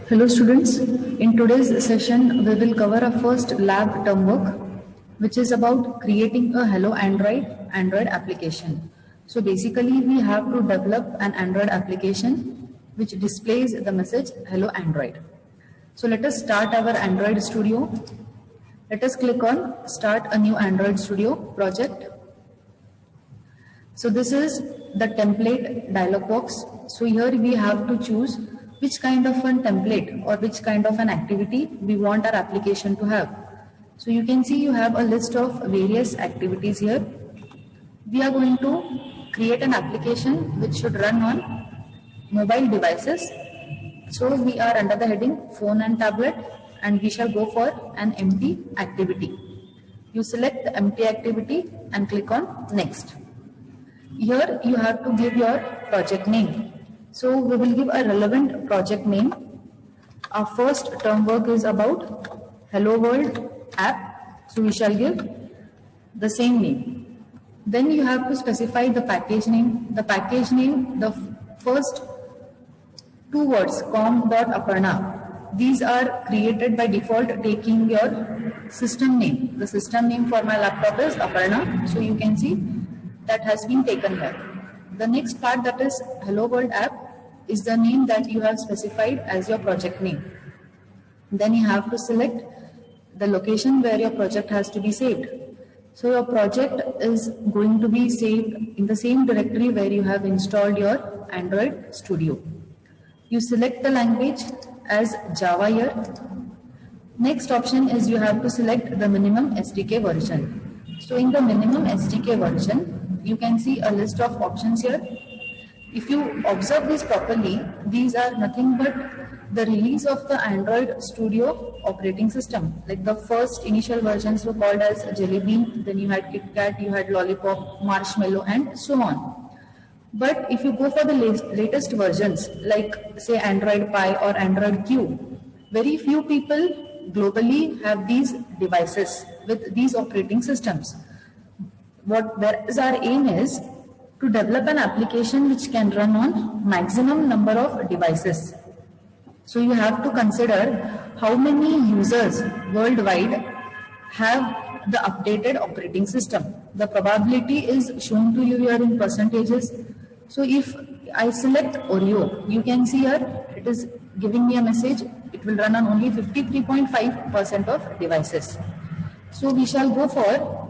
Hello students, in today's session we will cover a first lab term work which is about creating a Hello Android application. So basically we have to develop an Android application which displays the message Hello Android. So let us start our Android Studio. Let us click on Start a new Android Studio project. So this is the template dialog box. So here we have to choose which kind of a template or which kind of an activity we want our application to have. So you can see you have a list of various activities here. We are going to create an application which should run on mobile devices. So we are under the heading phone and tablet, and we shall go for an empty activity. You select the empty activity and click on next. Here you have to give your project name. So we will give a relevant project name. Our first term work is about Hello World app. So we shall give the same name. Then you have to specify the package name. The package name, the first two words, com.aparna. These are created by default taking your system name. The system name for my laptop is Aparna. So you can see that has been taken here. The next part, that is Hello World app, is the name that you have specified as your project name. Then you have to select the location where your project has to be saved. So your project is going to be saved in the same directory where you have installed your Android Studio. You select the language as Java here. Next option is you have to select the minimum SDK version. So in the minimum SDK version, you can see a list of options here. If you observe this properly, these are nothing but the release of the Android Studio operating system. Like the first initial versions were called as Jelly Bean, then you had KitKat, you had Lollipop, Marshmallow, and so on. But if you go for the latest versions, like say Android Pie or Android Q, very few people globally have these devices with these operating systems. Whereas our aim is to develop an application which can run on maximum number of devices. So you have to consider how many users worldwide have the updated operating system. The probability is shown to you here in percentages. So if I select Oreo, you can see here it is giving me a message. It will run on only 53.5% of devices. So we shall go for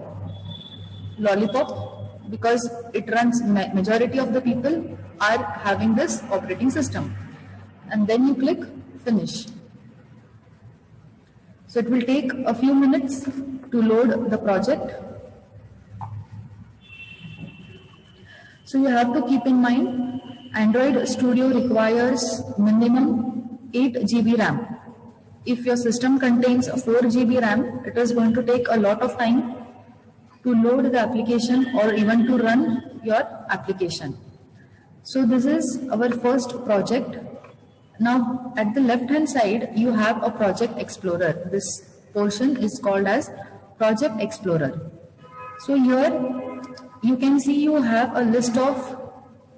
Lollipop, because it runs, majority of the people are having this operating system. And then you click finish. So it will take a few minutes to load the project. So you have to keep in mind, Android Studio requires minimum 8 GB RAM. If your system contains 4 GB RAM, it is going to take a lot of time to load the application or even to run your application. So this is our first project. Now at the left hand side you have a Project Explorer. This portion is called as Project Explorer. So here you can see you have a list of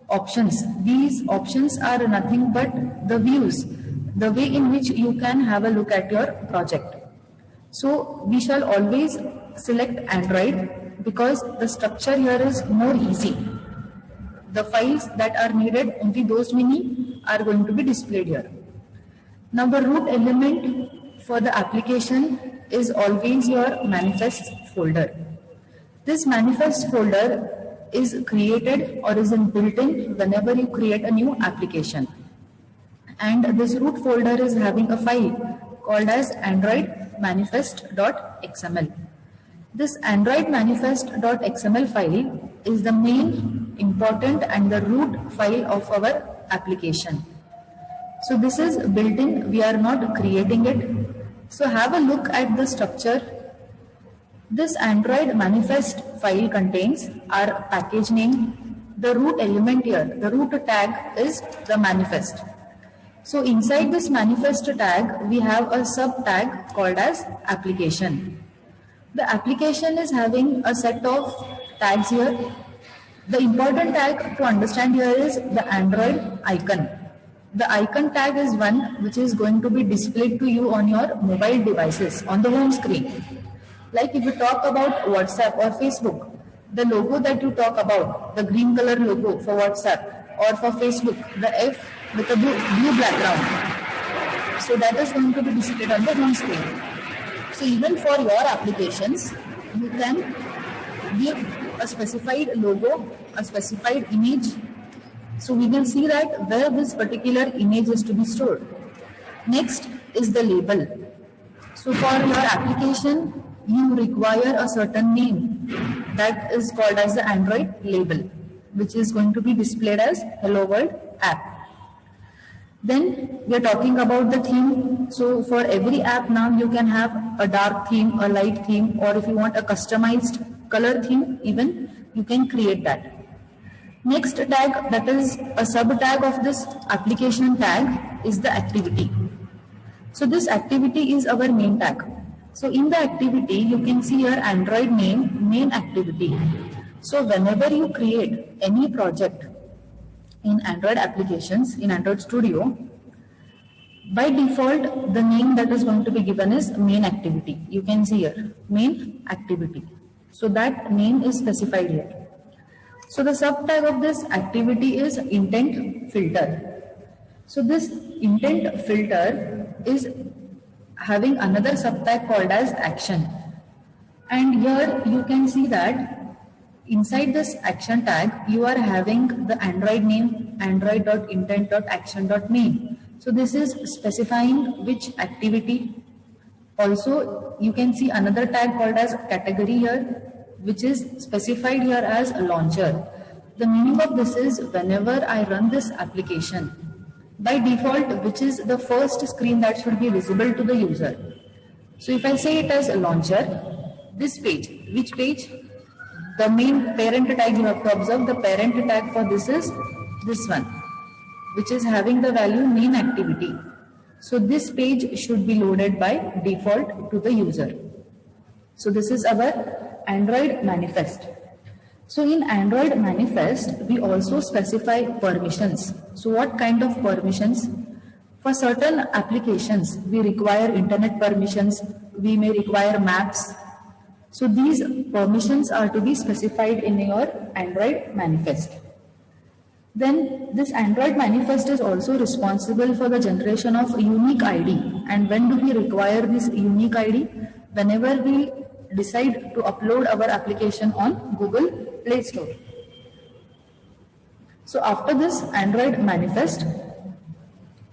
options. These options are nothing but the views, the way in which you can have a look at your project. So we shall always select Android because the structure here is more easy. The files that are needed, only those many are going to be displayed here. Now the root element for the application is always your manifest folder. This manifest folder is created or is built in whenever you create a new application. And this root folder is having a file called as Android manifest.xml. This Android manifest.xml file is the main important and the root file of our application. So this is built in, we are not creating it. So have a look at the structure. This Android manifest file contains our package name, the root element here, the root tag is the manifest. So inside this manifest tag, we have a sub tag called as application. The application is having a set of tags here. The important tag to understand here is the Android icon. The icon tag is one which is going to be displayed to you on your mobile devices on the home screen. Like if you talk about WhatsApp or Facebook, the logo that you talk about, the green color logo for WhatsApp or for Facebook, the F with a blue background. So that is going to be displayed on the home screen. So even for your applications, you can give a specified logo, a specified image. So we will see that where this particular image is to be stored. Next is the label. So for your application, you require a certain name that is called as the Android label, which is going to be displayed as Hello World app. Then we are talking about the theme. So for every app now you can have a dark theme, a light theme, or if you want a customized color theme, even you can create that. Next tag, that is a sub tag of this application tag, is the activity. So this activity is our main tag. So in the activity, you can see your Android name, main activity. So whenever you create any project in Android applications, in Android Studio, by default, the name that is going to be given is main activity. You can see here, main activity. So that name is specified here. So the subtag of this activity is intent filter. So this intent filter is having another subtag called as action. And here you can see that inside this action tag, you are having the Android name, android.intent.action.name. So this is specifying which activity. Also, you can see another tag called as category here, which is specified here as a launcher. The meaning of this is whenever I run this application, by default, which is the first screen that should be visible to the user. So if I say it as a launcher, this page, which page? The main parent tag, you have to observe the parent tag for this is this one, which is having the value main activity. So this page should be loaded by default to the user. So this is our Android manifest. So in Android manifest, we also specify permissions. So what kind of permissions? For certain applications, we require internet permissions, we may require maps. So these permissions are to be specified in your Android manifest. Then this Android manifest is also responsible for the generation of a unique ID. And when do we require this unique ID? Whenever we decide to upload our application on Google Play Store. So after this Android manifest,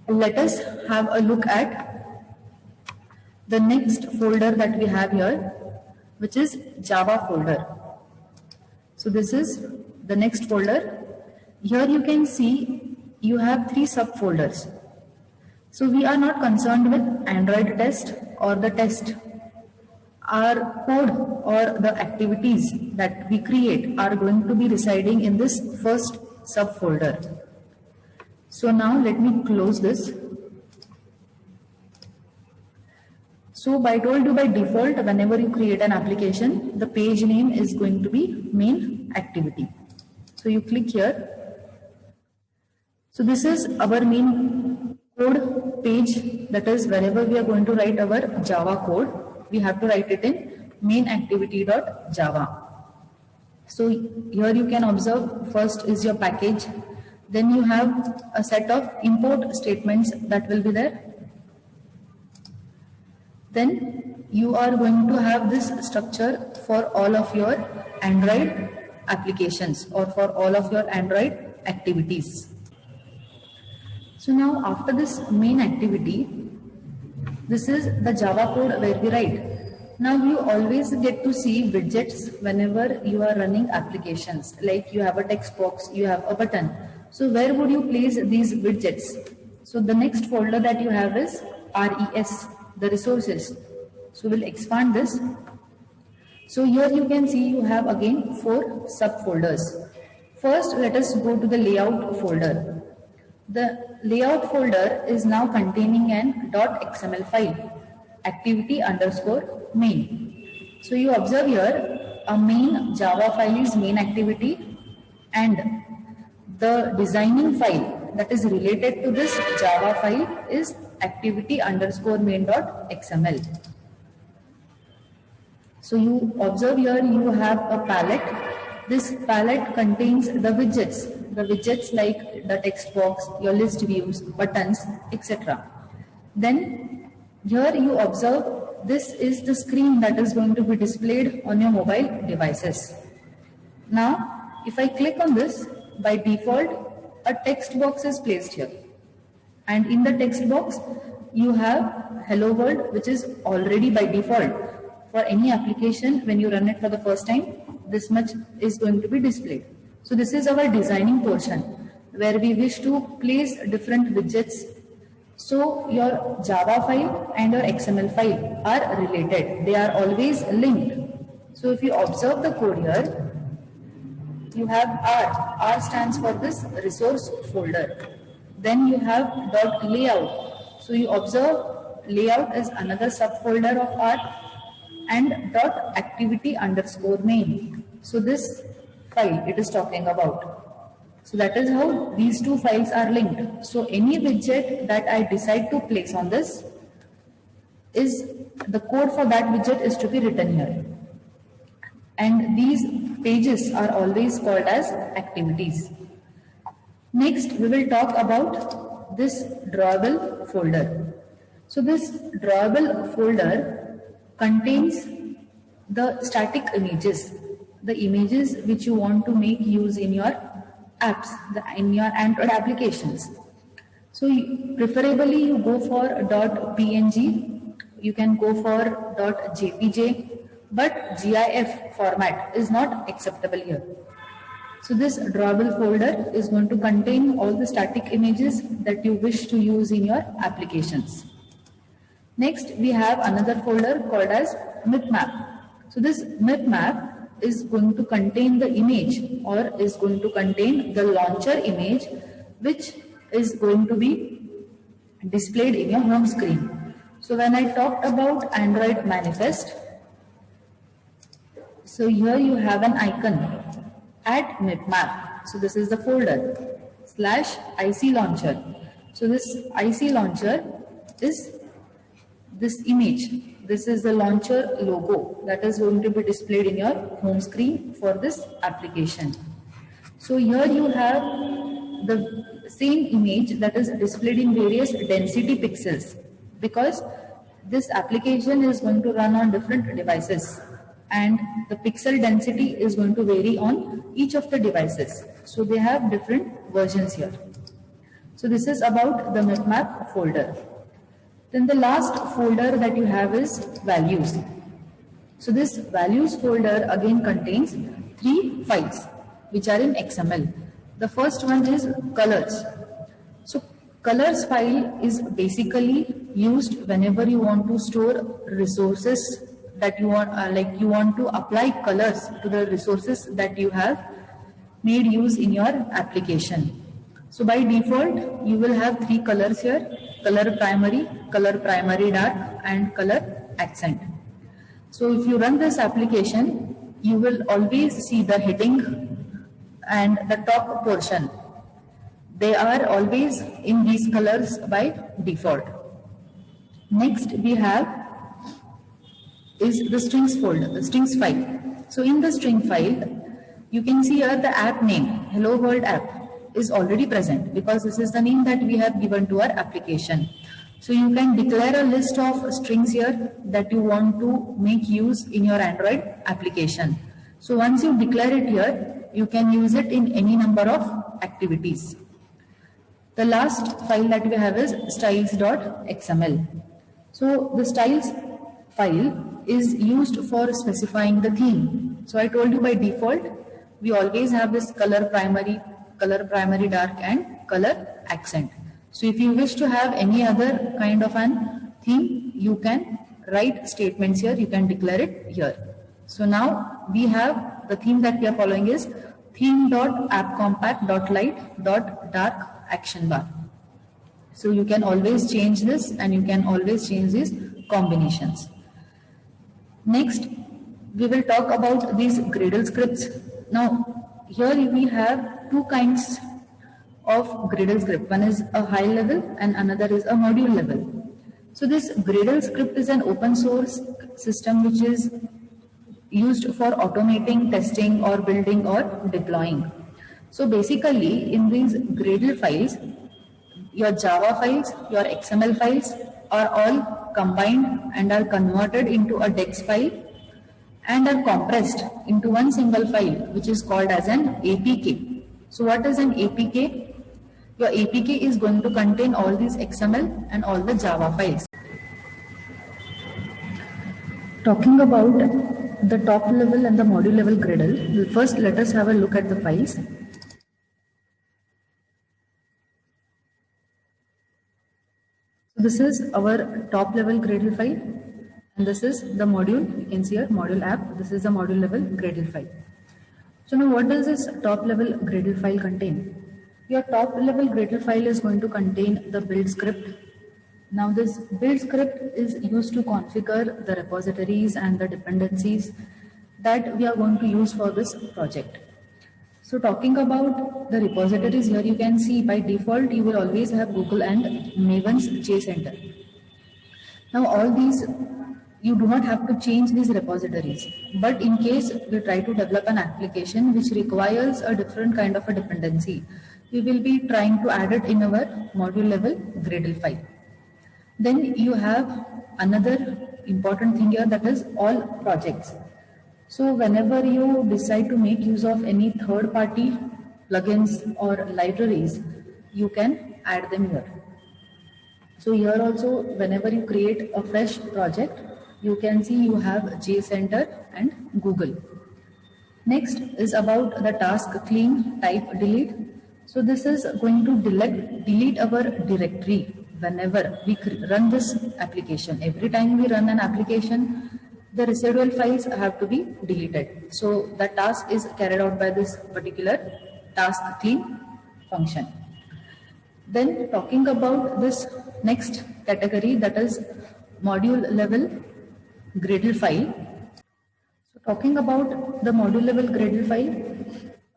let us have a look at the next folder that we have here, which is Java folder. So this is the next folder. Here you can see you have 3 subfolders. So we are not concerned with Android test or the test. Our code or the activities that we create are going to be residing in this first subfolder. So now let me close this. So I told you by default, whenever you create an application, the page name is going to be main activity. So you click here. So this is our main code page, that is wherever we are going to write our Java code, we have to write it in main activity.java. So here you can observe first is your package, then you have a set of import statements that will be there. Then you are going to have this structure for all of your Android applications or for all of your Android activities. So now after this main activity, this is the Java code where we write. Now you always get to see widgets whenever you are running applications, like you have a text box, you have a button. So where would you place these widgets? So the next folder that you have is RES, the resources. So we'll expand this. So here you can see you have again 4 subfolders. First, let us go to the layout folder. The layout folder is now containing an .xml file, activity_main. So you observe here a main Java file is main activity and the designing file that is related to this Java file is activity underscore main.xml. So you observe here you have a palette. This palette contains the widgets like the text box, your list views, buttons, etc. Then here you observe this is the screen that is going to be displayed on your mobile devices. Now, if I click on this, by default, a text box is placed here. And in the text box, you have Hello World, which is already by default. For any application, when you run it for the first time, this much is going to be displayed. So this is our designing portion, where we wish to place different widgets. So your Java file and your XML file are related. They are always linked. So if you observe the code here, you have R. R stands for this resource folder. Then you have .layout. So you observe layout is another subfolder of R, and .activity underscore main. So this file it is talking about. So that is how these two files are linked. So any widget that I decide to place on this is the code for that widget is to be written here. And these pages are always called as activities. Next, we will talk about this drawable folder. So this drawable folder contains the static images, the images which you want to make use in your apps, in your Android applications. So preferably you go for .png, you can go for .jpg, but GIF format is not acceptable here. So this drawable folder is going to contain all the static images that you wish to use in your applications. Next, we have another folder called as MipMap. So this MipMap is going to contain the image or is going to contain the launcher image which is going to be displayed in your home screen. So when I talked about Android Manifest, so here you have an icon, add MipMap. So this is the folder /IC launcher. So this IC launcher is this image. This is the launcher logo that is going to be displayed in your home screen for this application. So here you have the same image that is displayed in various density pixels, because this application is going to run on different devices and the pixel density is going to vary on each of the devices. So they have different versions here. So this is about the MipMap folder. Then the last folder that you have is values. So this values folder again contains 3 files which are in XML. The first one is colors. So colors file is basically used whenever you want to store resources that you want, like you want to apply colors to the resources that you have made use in your application. So by default, you will have 3 colors here: color primary dark, and color accent. So if you run this application, you will always see the heading and the top portion. They are always in these colors by default. Next we have is the strings folder, the strings file. So in the string file, you can see here the app name, Hello World app, is already present because this is the name that we have given to our application. So you can declare a list of strings here that you want to make use in your Android application. So once you declare it here, you can use it in any number of activities. The last file that we have is styles.xml. So the styles file is used for specifying the theme. So I told you by default, we always have this color primary dark, and color accent. So if you wish to have any other kind of an theme, you can write statements here, you can declare it here. So now we have the theme that we are following is theme.appcompact.light.dark action bar. So you can always change this and you can always change these combinations. Next, we will talk about these Gradle scripts. Now, here we have 2 kinds of Gradle script. One is a high level and another is a module level. So this Gradle script is an open source system which is used for automating, testing or building or deploying. So basically in these Gradle files, your Java files, your XML files are all combined and are converted into a DEX file and are compressed into one single file which is called as an APK. So what is an APK? Your APK is going to contain all these XML and all the Java files. Talking about the top level and the module level Gradle, first let us have a look at the files. So this is our top level Gradle file and this is the module. You can see here module app. This is the module level Gradle file. So now what does this top level Gradle file contain? Your top level Gradle file is going to contain the build script. Now this build script is used to configure the repositories and the dependencies that we are going to use for this project. So talking about the repositories, here you can see by default you will always have Google and Maven's JCenter. Now all these, you do not have to change these repositories, but in case we try to develop an application which requires a different kind of a dependency, we will be trying to add it in our module level Gradle file. Then you have another important thing here, that is all projects. So whenever you decide to make use of any third party plugins or libraries, you can add them here. So here also, whenever you create a fresh project, you can see you have JCenter and Google. Next is about the task clean type delete. So this is going to delete our directory whenever we run this application. Every time we run an application, the residual files have to be deleted. So the task is carried out by this particular task clean function. Then talking about this next category, that is module level Gradle file. So talking about the module level Gradle file,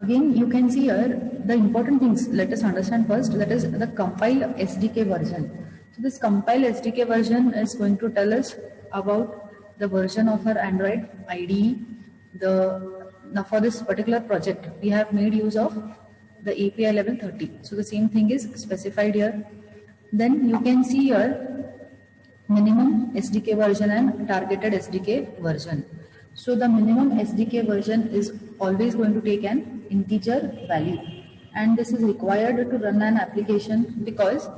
again you can see here the important things. Let us understand first, that is the compile SDK version. So this compile SDK version is going to tell us about the version of our Android IDE. Now for this particular project, we have made use of the API level 30. So the same thing is specified here. Then you can see here minimum SDK version and targeted SDK version. So the minimum SDK version is always going to take an integer value, and this is required to run an application because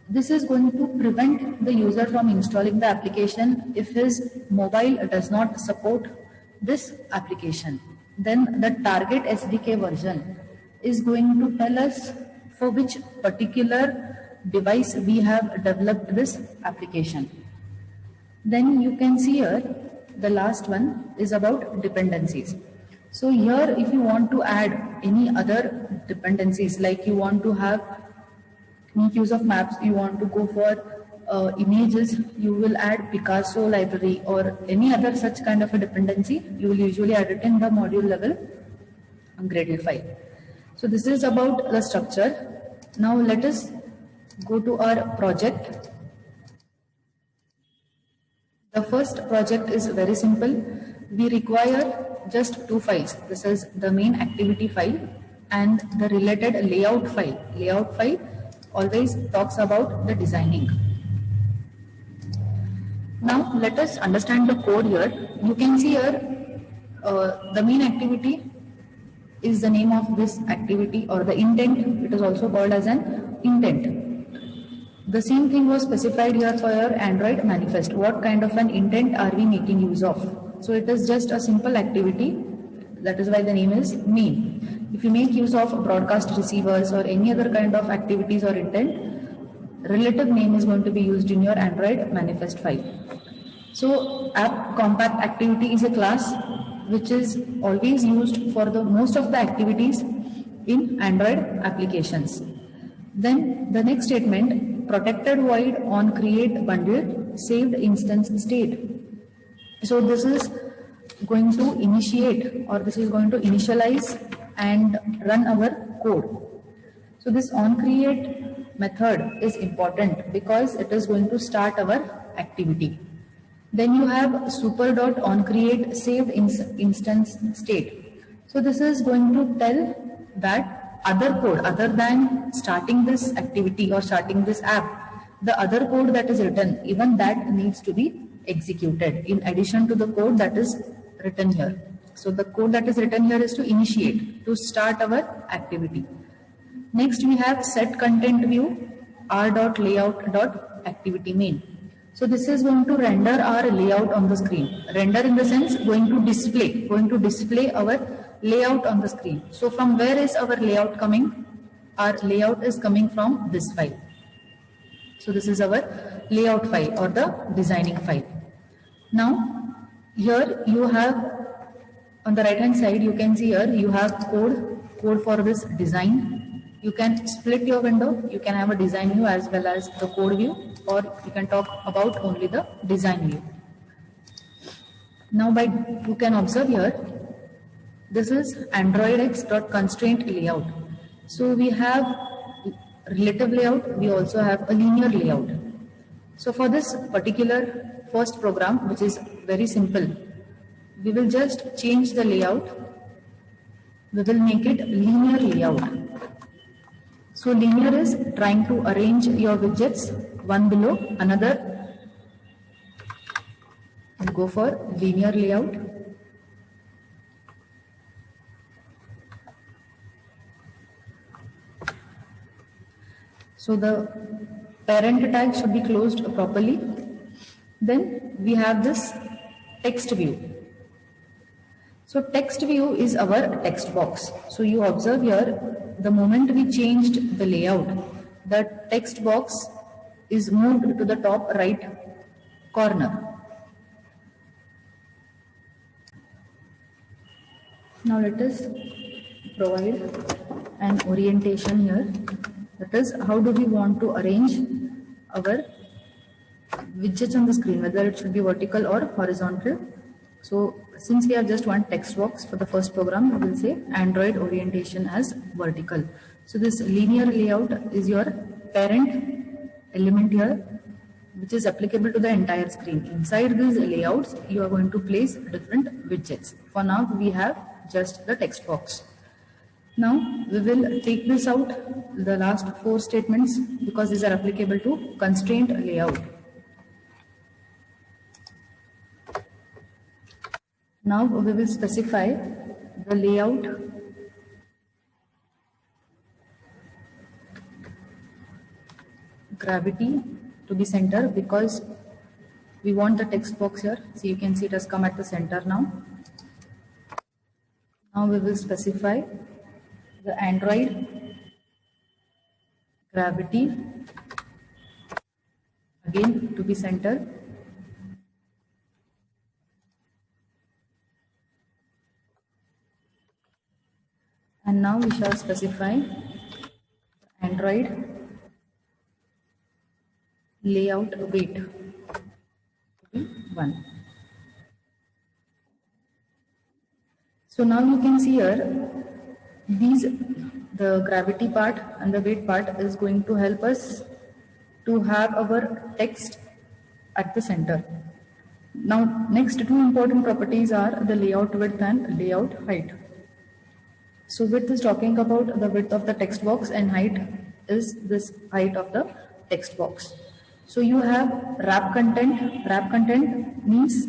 this is going to prevent the user from installing the application if his mobile does not support this application. Then the target SDK version is going to tell us for which particular device we have developed this application. Then you can see here the last one is about dependencies. So here if you want to add any other dependencies, like you want to have make use of maps, you want to go for images, you will add Picasso library or any other such kind of a dependency, you will usually add it in the module level Gradle file. So this is about the structure. Now let us go to our project. The first project is very simple. We require just two files. This is the main activity file and the related layout file. Layout file always talks about the designing. Now let us understand the code here. You can see here the main activity is the name of this activity, or the intent. It is also called as an intent. The same thing was specified here for your Android manifest. What kind of an intent are we making use of? So it is just a simple activity. That is why the name is main. If you make use of broadcast receivers or any other kind of activities or intent, relative name is going to be used in your Android manifest file. So app compact activity is a class which is always used for the most of the activities in Android applications. Then the next statement, protected void on create bundle saved instance state. So this is going to initiate, or this is going to initialize and run our code. So this onCreate method is important because it is going to start our activity. Then you have super.onCreate saved instance state. So this is going to tell that other code other than starting this activity or starting this app, the other code that is written, even that needs to be executed in addition to the code that is written here. So the code that is written here is to initiate, to start our activity. Next we have set content view r.layout.activity main. So this is going to render our layout on the screen. Render in the sense going to display our layout on the screen. So from where is our layout coming? Our layout is coming from this file. So this is our layout file or the designing file. Now here you have on the right hand side, you can see here you have code for this design. You can split your window, you can have a design view as well as the code view, or you can talk about only the design view. Now you can observe here, this is AndroidX.constraint layout. So we have relative layout, we also have a linear layout. So for this particular first program, which is very simple, we will just change the layout. We will make it linear layout. So linear is trying to arrange your widgets one below another. We'll go for linear layout. So the parent tag should be closed properly. Then we have this text view. So text view is our text box. So you observe here, the moment we changed the layout, the text box is moved to the top right corner. Now let us provide an orientation here. That is, how do we want to arrange our widgets on the screen, whether it should be vertical or horizontal. So since we have just one text box for the first program, we will say Android orientation as vertical. So this linear layout is your parent element here, which is applicable to the entire screen. Inside these layouts, you are going to place different widgets. For now, we have just the text box. Now we will take this out, the last 4 statements, because these are applicable to constraint layout. Now we will specify the layout gravity to be center, because we want the text box here. So you can see it has come at the center now. Now we will specify the Android gravity again to be center. And now we shall specify Android layout weight to be 1. So now you can see here, the gravity part and the weight part is going to help us to have our text at the center. Now next 2 important properties are the layout width and layout height. So width is talking about the width of the text box, and height is this height of the text box. So you have wrap content. Wrap content means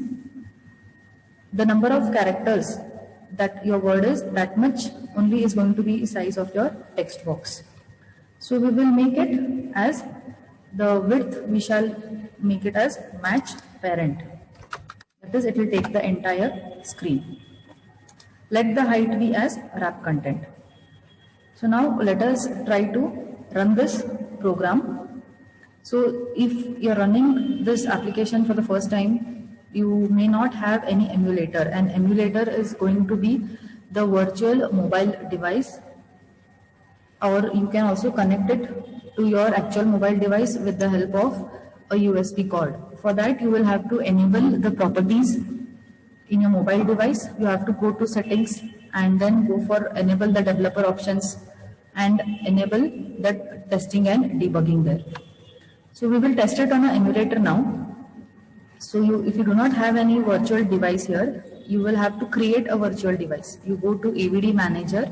the number of characters that your word is, that much only is going to be size of your text box. So we will make it as the width, we shall make it as match parent. That is, it will take the entire screen. Let the height be as wrap content. So now let us try to run this program. So if you are running this application for the first time, you may not have any emulator. An emulator is going to be the virtual mobile device, or you can also connect it to your actual mobile device with the help of a USB cord. For that, you will have to enable the properties in your mobile device. You have to go to settings and then go for enable the developer options, and enable the testing and debugging there. So we will test it on an emulator now. So if you do not have any virtual device here, you will have to create a virtual device. You go to AVD Manager.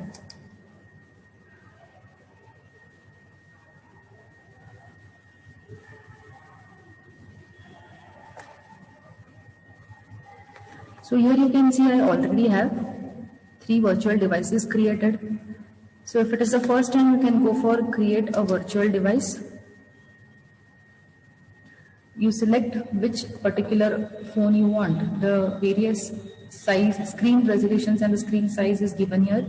So here you can see I already have 3 virtual devices created. So if it is the first time, you can go for create a virtual device. You select which particular phone you want. The various size, screen resolutions and the screen size is given here.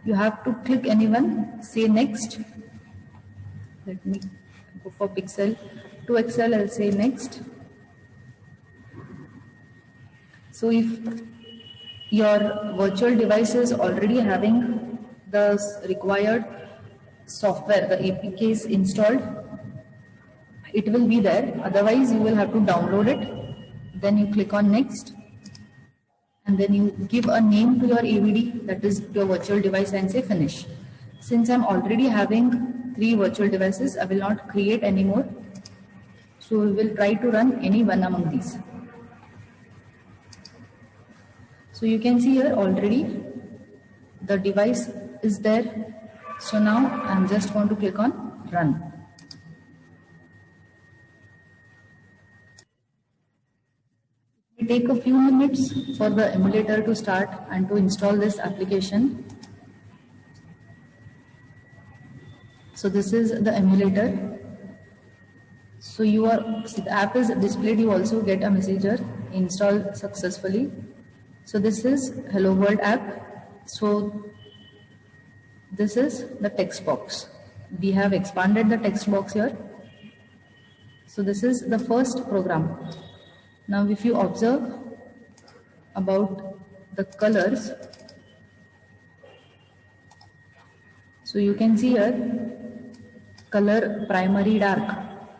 You have to click anyone, say next. Let me go for Pixel. To Excel, I'll say next. So if your virtual device is already having the required software, the APKs installed, it will be there. Otherwise, you will have to download it. Then you click on next. And then you give a name to your AVD, that is your virtual device, and say finish. Since I'm already having 3 virtual devices, I will not create any more. So we will try to run any one among these. So you can see here already the device is there. So now I'm just going to click on run. It will take a few minutes for the emulator to start and to install this application. So this is the emulator. So the app is displayed. You also get a message here, install successfully. So this is Hello World app. So this is the text box. We have expanded the text box here. So this is the first program. Now if you observe about the colors, so you can see here color primary dark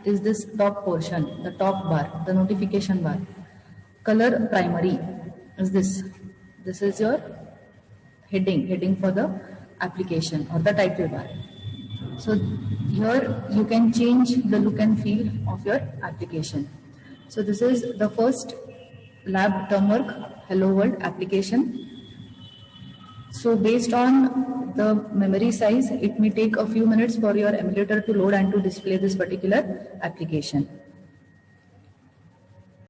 is this top portion, the top bar, the notification bar. Color primary is this. This is your heading for the application or the title bar. So here you can change the look and feel of your application. So this is the first lab termwork Hello World application. So based on the memory size, it may take a few minutes for your emulator to load and to display this particular application.